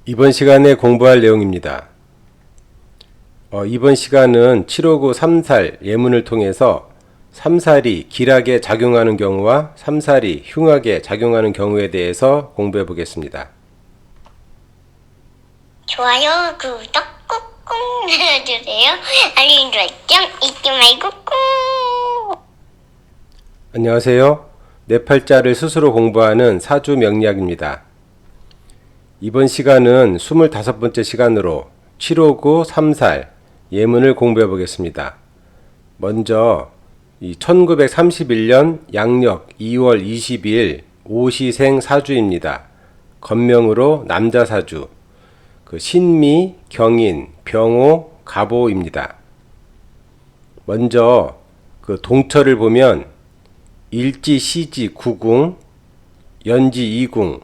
이번 시간에 공부할 내용입니다. 이번 시간은 759 3살 예문을 통해서 3살이 길하게 작용하는 경우와 3살이 흉하게 작용하는 경우에 대해서 공부해 보겠습니다. 좋아요, 구독 꾹꾹 눌러주세요. 알림 설정 잊지 말고 꾹. 안녕하세요. 네 팔자를 스스로 공부하는 사주 명리학입니다. 이번 시간은 25번째 시간으로 759 3살 예문을 공부해 보겠습니다. 먼저 1931년 양력 2월 22일 오시생 사주입니다. 건명으로 남자 사주, 신미, 경인, 병호, 갑오입니다. 먼저 동처를 보면 일지, 시지 9궁, 연지 2궁,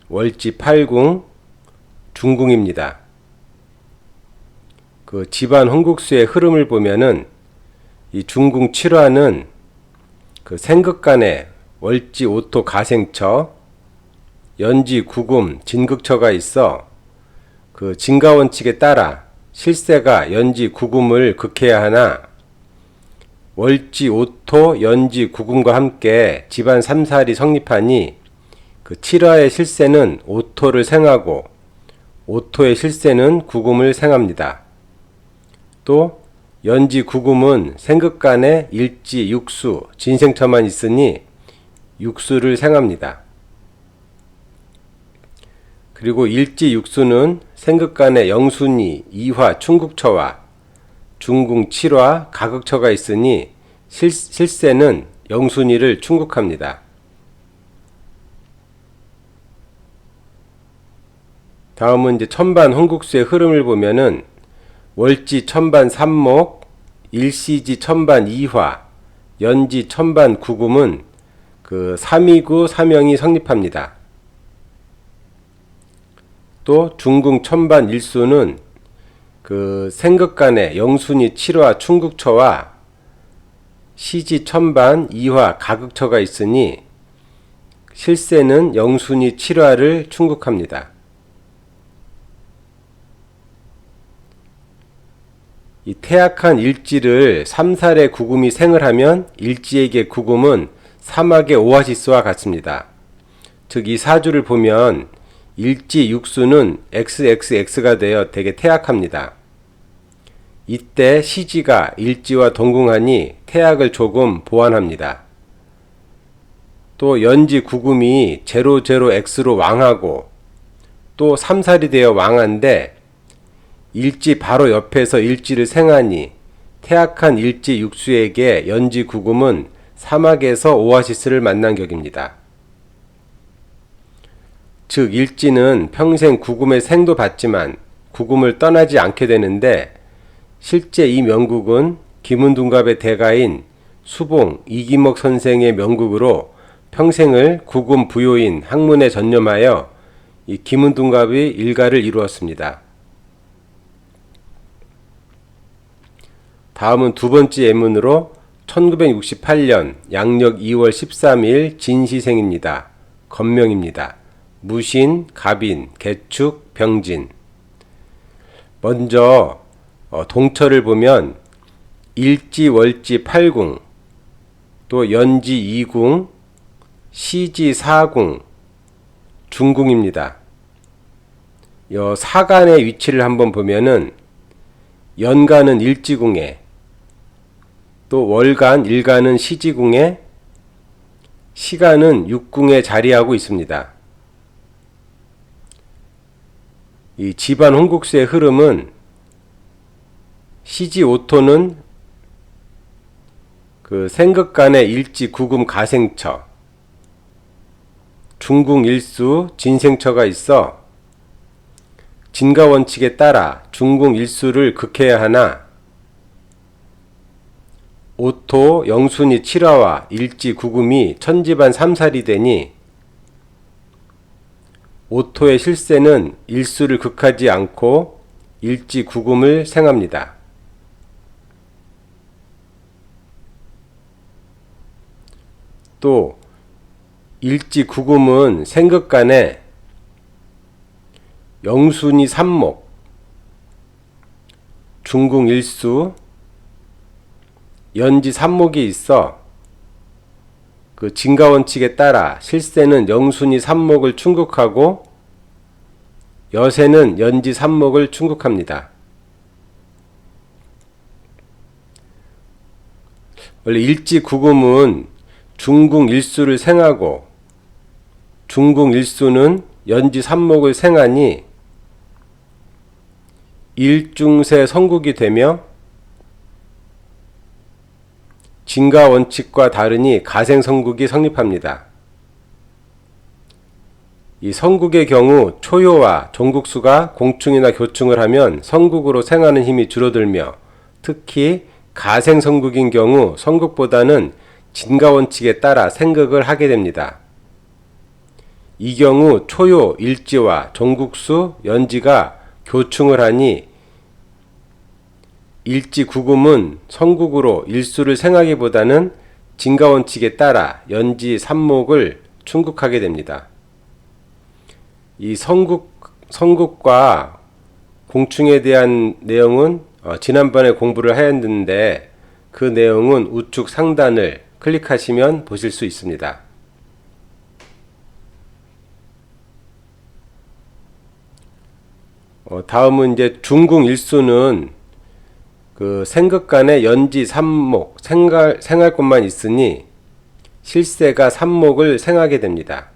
월지 8궁, 중궁입니다. 집안 홍국수의 흐름을 보면은 이 중궁 7화는 생극간에 월지 오토 가생처, 연지 구금 진극처가 있어 진가원칙에 따라 실세가 연지 구금을 극해야 하나 월지 오토 연지 구금과 함께 집안 3살이 성립하니 7화의 실세는 오토를 생하고 오토의 실세는 구금을 생합니다. 또 연지 구금은 생극간에 일지 육수 진생처만 있으니 육수를 생합니다. 그리고 일지 육수는 생극간에 영순이, 이화, 충국처와 중궁 7화, 가극처가 있으니 실세는 영순이를 충국합니다. 다음은 천반 홍국수의 흐름을 보면은 월지 천반 삼목, 일시지 천반 2화, 연지 천반 구금은 3위구 3형이 성립합니다. 또 중궁 천반 일수는 생극간에 영순이 7화 충국처와 시지 천반 2화 가극처가 있으니 실세는 영순이 7화를 충국합니다. 이 태악한 일지를 3살의 구금이 생을 하면 일지에게 구금은 사막의 오아시스와 같습니다. 즉 이 사주를 보면 일지 육수는 XXX가 되어 되게 태악합니다. 이때 시지가 일지와 동궁하니 태악을 조금 보완합니다. 또 연지 구금이 00X로 왕하고 또 3살이 되어 왕한데 일지 바로 옆에서 일지를 생하니 태악한 일지 육수에게 연지 구금은 사막에서 오아시스를 만난 격입니다. 즉 일지는 평생 구금의 생도 받지만 구금을 떠나지 않게 되는데 실제 이 명국은 김은둔갑의 대가인 수봉 이기목 선생의 명국으로 평생을 구금 부요인 학문에 전념하여 이 김은둔갑의 일가를 이루었습니다. 다음은 두 번째 예문으로 1968년 양력 2월 13일 진시생입니다. 건명입니다. 무신, 갑인, 개축, 병진. 먼저 동처를 보면 일지, 월지 8궁, 또 연지 2궁, 시지 4궁, 중궁입니다. 사간의 위치를 한번 보면은 연간은 일지궁에, 또 월간, 일간은 시지궁에, 시간은 육궁에 자리하고 있습니다. 이 집안 홍국수의 흐름은 시지 오토는 생극간의 일지 구금 가생처, 중궁 일수 진생처가 있어 진가원칙에 따라 중궁 일수를 극해야 하나 오토 영순이 7화와 일지 구금이 천집안 3살이 되니 오토의 실세는 일수를 극하지 않고 일지 구금을 생합니다. 또 일지 구금은 생극간에 영순위 삼목, 중궁 일수, 연지 삼목이 있어 그 진가원칙에 따라 실세는 영순위 삼목을 충국하고 여세는 연지 삼목을 충국합니다. 원래 일지구금은 중궁 일수를 생하고 중궁 일수는 연지 삼목을 생하니 일중세 성국이 되며 진가원칙과 다르니 가생성국이 성립합니다. 이 성국의 경우 초효와 종국수가 공충이나 교충을 하면 성국으로 생하는 힘이 줄어들며 특히 가생성국인 경우 성국보다는 진가원칙에 따라 생극을 하게 됩니다. 이 경우 초효, 일지와 종국수, 연지가 교충을 하니 일지구금은 성국으로 일수를 생하기보다는 진가원칙에 따라 연지 삼목을 충국하게 됩니다. 이 성국과 공충에 대한 내용은 지난번에 공부를 하였는데 그 내용은 우측 상단을 클릭하시면 보실 수 있습니다. 다음은 이제 중궁 일수는 그 생극간에 연지 삼목, 생할 것만 있으니 실세가 삼목을 생하게 됩니다.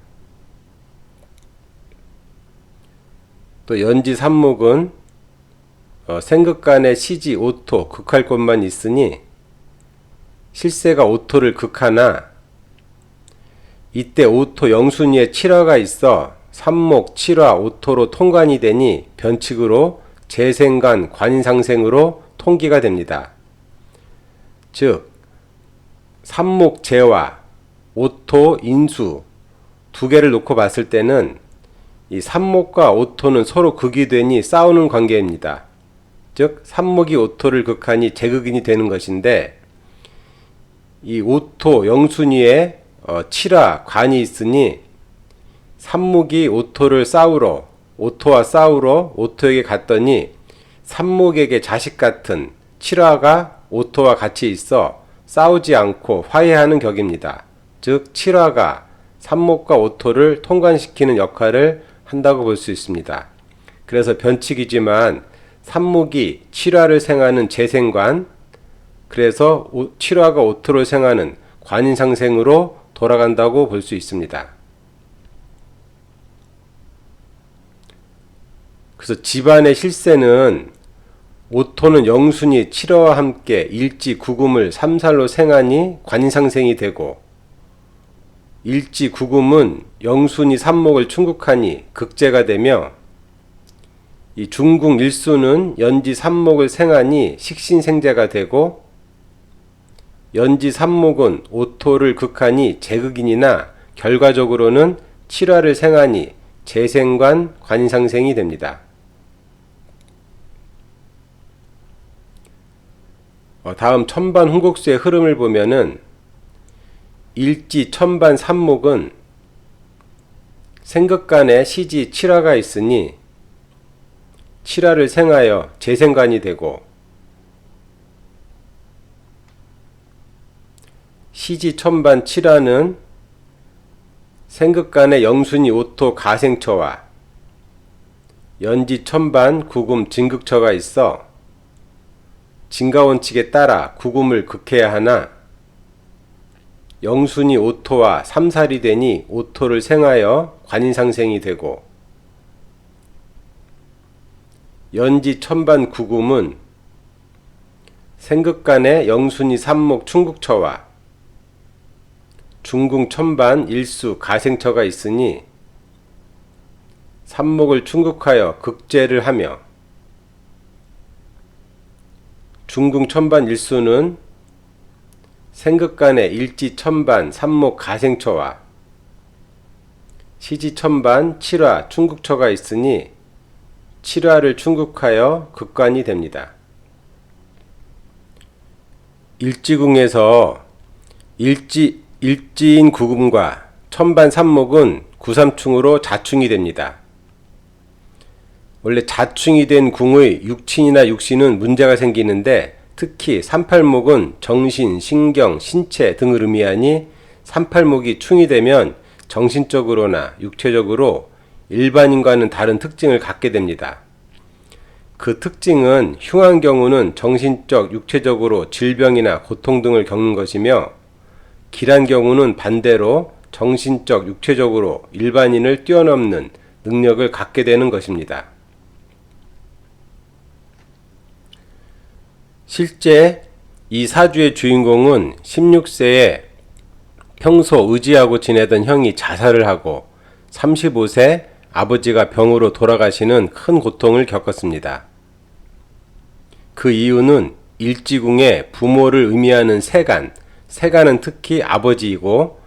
또 연지 삼목은 생극간에 시지 오토, 극할 것만 있으니 실세가 오토를 극하나 이때 오토 영순위에 칠화가 있어 삼목, 칠화, 오토로 통관이 되니 변칙으로 재생관, 관상생으로 통기가 됩니다. 즉 삼목 재화, 오토, 인수 두 개를 놓고 봤을 때는 이 삼목과 오토는 서로 극이 되니 싸우는 관계입니다. 즉 삼목이 오토를 극하니 재극인이 되는 것인데 이 오토 영순위에 칠화, 관이 있으니 삼목이 오토와 싸우러 오토에게 갔더니 삼목에게 자식 같은 칠화가 오토와 같이 있어 싸우지 않고 화해하는 격입니다. 즉 칠화가 삼목과 오토를 통관시키는 역할을 한다고 볼 수 있습니다. 그래서 변칙이지만 삼목이 칠화를 생하는 재생관, 그래서 칠화가 오토를 생하는 관인상생으로 돌아간다고 볼 수 있습니다. 그래서 집안의 실세는 오토는 영순이 칠화와 함께 일지구금을 삼살로 생하니 관인상생이 되고 일지구금은 영순이 삼목을 충국하니 극제가 되며 이 중궁 일수는 연지 삼목을 생하니 식신생제가 되고 연지 삼목은 오토를 극하니 재극인이나 결과적으로는 칠화를 생하니 재생관 관상생이 됩니다. 다음 천반 훈곡수의 흐름을 보면은 일지 천반 삼목은 생극간에 시지 칠화가 있으니 칠화를 생하여 재생관이 되고 시지 천반 칠화는 생극간에 영순이 오토 가생처와 연지 천반 구금 진극처가 있어 진가원칙에 따라 구금을 극해야 하나 영순이 오토와 삼살이 되니 오토를 생하여 관인상생이 되고 연지 천반 구금은 생극간에 영순이 삼목 충국처와 중궁 천반 일수 가생처가 있으니 삼목을 충국하여 극제를 하며 중궁 천반 일수는 생극간에 일지 천반 삼목 가생처와 시지 천반 칠화 충국처가 있으니 칠화를 충국하여 극관이 됩니다. 일지궁에서 일지인 구금과 천반 삼목은 구삼충으로 자충이 됩니다. 원래 자충이 된 궁의 육친이나 육신은 문제가 생기는데 특히 38목은 정신, 신경, 신체 등을 의미하니 38목이 충이 되면 정신적으로나 육체적으로 일반인과는 다른 특징을 갖게 됩니다. 그 특징은 흉한 경우는 정신적, 육체적으로 질병이나 고통 등을 겪는 것이며 기란 경우는 반대로 정신적, 육체적으로 일반인을 뛰어넘는 능력을 갖게 되는 것입니다. 실제 이 사주의 주인공은 16세에 평소 의지하고 지내던 형이 자살을 하고 35세 아버지가 병으로 돌아가시는 큰 고통을 겪었습니다. 그 이유는 일지궁에 부모를 의미하는 세간, 세간은 특히 아버지이고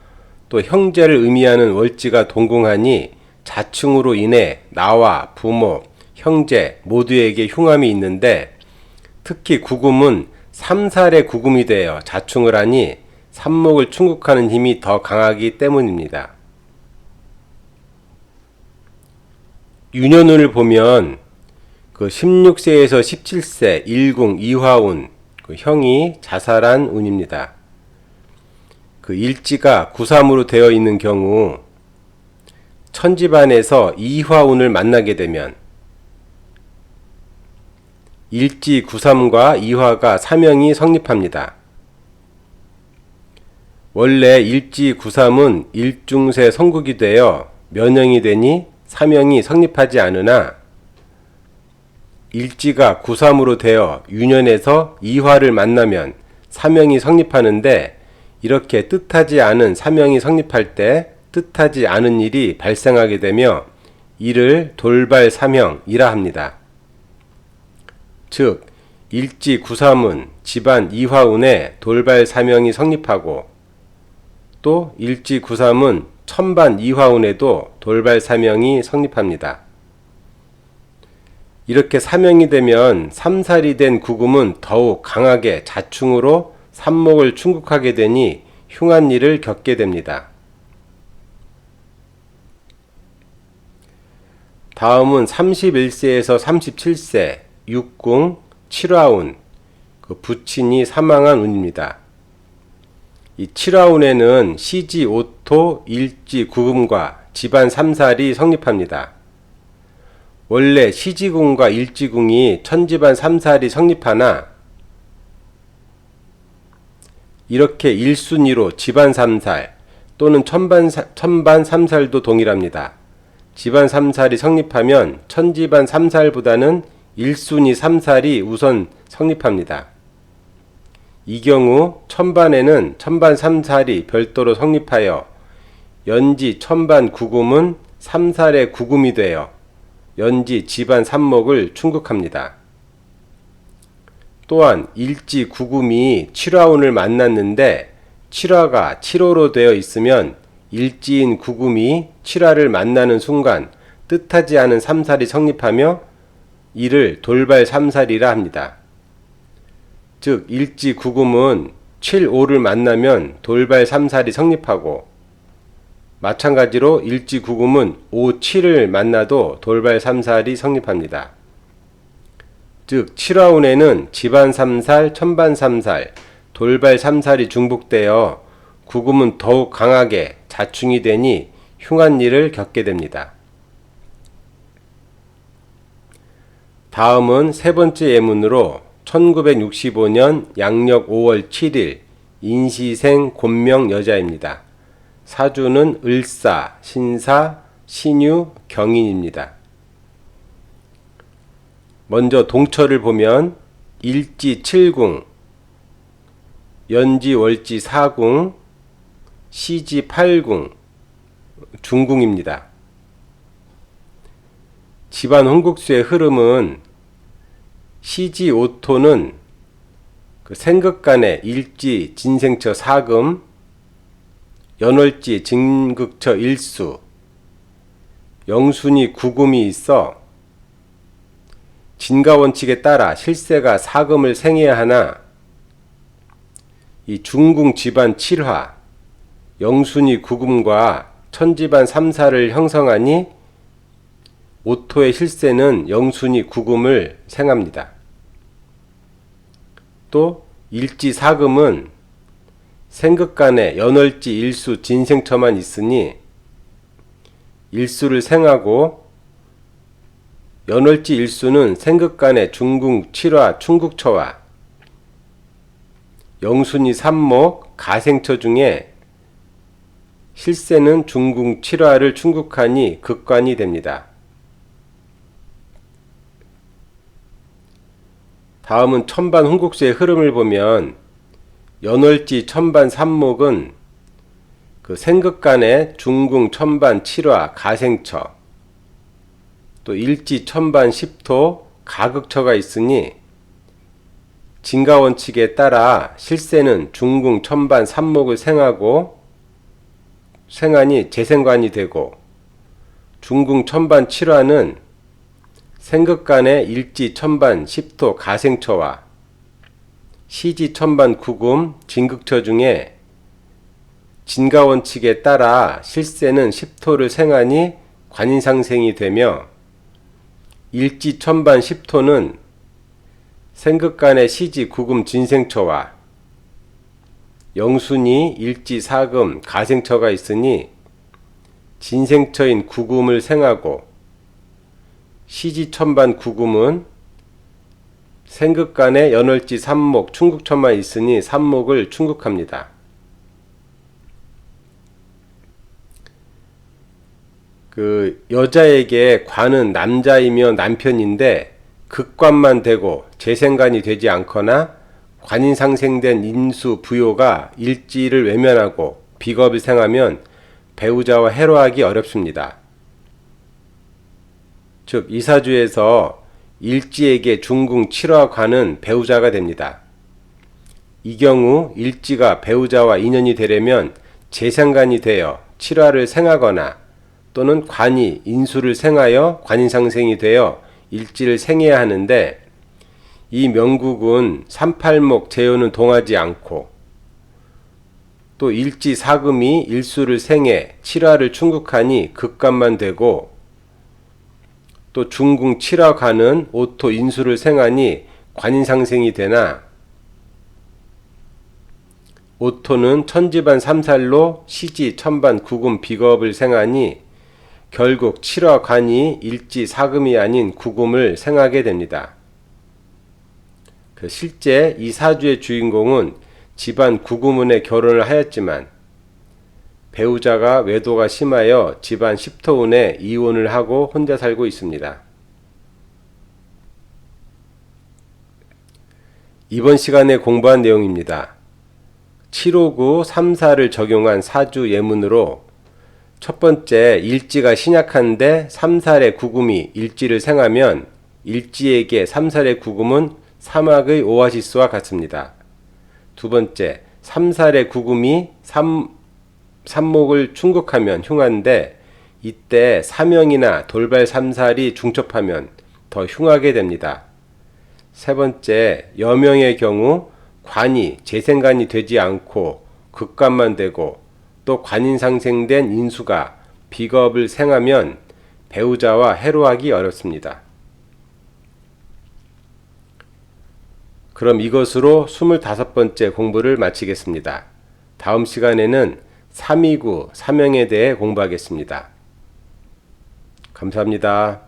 또 형제를 의미하는 월지가 동궁하니 자충으로 인해 나와 부모, 형제 모두에게 흉함이 있는데 특히 구금은 삼살의 구금이 되어 자충을 하니 삼목을 충국하는 힘이 더 강하기 때문입니다. 유년운을 보면 그 16세에서 17세 일궁 이화운 그 형이 자살한 운입니다. 그 일지가 구삼으로 되어 있는 경우 천집안에서 이화운을 만나게 되면 일지 구삼과 이화가 사명이 성립합니다. 원래 일지 구삼은 일중세 성국이 되어 면형이 되니 사명이 성립하지 않으나 일지가 구삼으로 되어 유년에서 이화를 만나면 사명이 성립하는데 이렇게 뜻하지 않은 사명이 성립할 때 뜻하지 않은 일이 발생하게 되며 이를 돌발 사명이라 합니다. 즉 일지 구삼은 집안 이화운에 돌발 사명이 성립하고 또 일지 구삼은 천반 이화운에도 돌발 사명이 성립합니다. 이렇게 사명이 되면 삼살이 된 구금은 더욱 강하게 자충으로 삼목을 충국하게 되니 흉한 일을 겪게 됩니다. 다음은 31세에서 37세 육궁 칠화운 그 부친이 사망한 운입니다. 이 칠화운에는 시지 오토 일지 구금과 집안 삼살이 성립합니다. 원래 시지궁과 일지궁이 천집안 삼살이 성립하나 이렇게 일순위로 집안 삼살 또는 천반 삼살도 동일합니다. 집안 삼살이 성립하면 천집안 삼살보다는 일순위 삼살이 우선 성립합니다. 이 경우 천반에는 천반 삼살이 별도로 성립하여 연지 천반 구금은 삼살의 구금이 되어 연지 집안 삼목을 충국합니다. 또한 일지 구금이 칠화운을 만났는데 칠화가 칠호로 되어 있으면 일지인 구금이 칠화를 만나는 순간 뜻하지 않은 삼살이 성립하며 이를 돌발 삼살이라 합니다. 즉 일지 구금은 7,5를 만나면 돌발 삼살이 성립하고 마찬가지로 일지 구금은 5, 7을 만나도 돌발 삼살이 성립합니다. 즉 칠화운에는 집안 삼살, 천반 삼살, 돌발 삼살이 중복되어 구금은 더욱 강하게 자충이 되니 흉한 일을 겪게 됩니다. 다음은 세 번째 예문으로 1965년 양력 5월 7일 인시생 곤명 여자입니다. 사주는 을사, 신사, 신유, 경인입니다. 먼저 동처를 보면 일지 7궁, 연지 월지 4궁, 시지 8궁, 중궁입니다. 집안 혼국수의 흐름은 시지 오토는 그 생극간의 일지 진생처 4금, 연월지 진극처 1수, 영순이 9금이 있어 진가원칙에 따라 실세가 4금을 생해야 하나 이 중궁 집안 7화, 영순이 9금과 천집안 3사를 형성하니 오토의 실세는 영순위 구금을 생합니다. 또 일지사금은 생극간에 연월지 일수 진생처만 있으니 일수를 생하고 연월지 일수는 생극간에 중궁 7화 충국처와 영순위 삼목 가생처 중에 실세는 중궁 7화를 충국하니 극관이 됩니다. 다음은 천반 훈국수의 흐름을 보면 연월지 천반 삼목은 그 생극간에 중궁 천반 7화 가생처 또 일지 천반 10토 가극처가 있으니 진가원칙에 따라 실세는 중궁 천반 삼목을 생하니 재생관이 되고 중궁 천반 7화는 생극간의 일지 천반 10토 가생처와 시지 천반 구금 진극처 중에 진가원칙에 따라 실세는 10토를 생하니 관인상생이 되며 일지 천반 10토는 생극간의 시지 구금 진생처와 영순이 일지 사금 가생처가 있으니 진생처인 구금을 생하고 시지 천반 구금은 생극간에 연월지 삼목 충국처만 있으니 삼목을 충국합니다. 여자에게 관은 남자이며 남편인데 극관만 되고 재생관이 되지 않거나 관인상생된 인수 부요가 일지를 외면하고 비겁을 생하면 배우자와 해로하기 어렵습니다. 즉 이사주에서 일지에게 중궁 7화 관은 배우자가 됩니다. 이 경우 일지가 배우자와 인연이 되려면 재생관이 되어 7화를 생하거나 또는 관이 인수를 생하여 관인상생이 되어 일지를 생해야 하는데 이 명국은 38목 재요는 동하지 않고 또 일지 사금이 일수를 생해 7화를 충국하니 극관만 되고 또 중궁 7화 관은 오토 인수를 생하니 관인상생이 되나 오토는 천지반 삼살로 시지 천반 구금 비겁을 생하니 결국 7화 관이 일지 사금이 아닌 구금을 생하게 됩니다. 실제 이 사주의 주인공은 집안 구구문에 결혼을 하였지만 배우자가 외도가 심하여 집안 10토운에 이혼을 하고 혼자 살고 있습니다. 이번 시간에 공부한 내용입니다. 759, 34를 적용한 사주 예문으로 첫 번째, 일지가 신약한데 3살의 구금이 일지를 생하면 일지에게 3살의 구금은 사막의 오아시스와 같습니다. 두 번째, 3살의 구금이 삼목을 충국하면 흉한데 이때 사명이나 돌발 3살이 중첩하면 더 흉하게 됩니다. 세 번째, 여명의 경우 관이 재생관이 되지 않고 극관만 되고 또 관인상생된 인수가 비겁을 생하면 배우자와 해로하기 어렵습니다. 그럼 이것으로 25번째 공부를 마치겠습니다. 다음 시간에는 329 사명에 대해 공부하겠습니다. 감사합니다.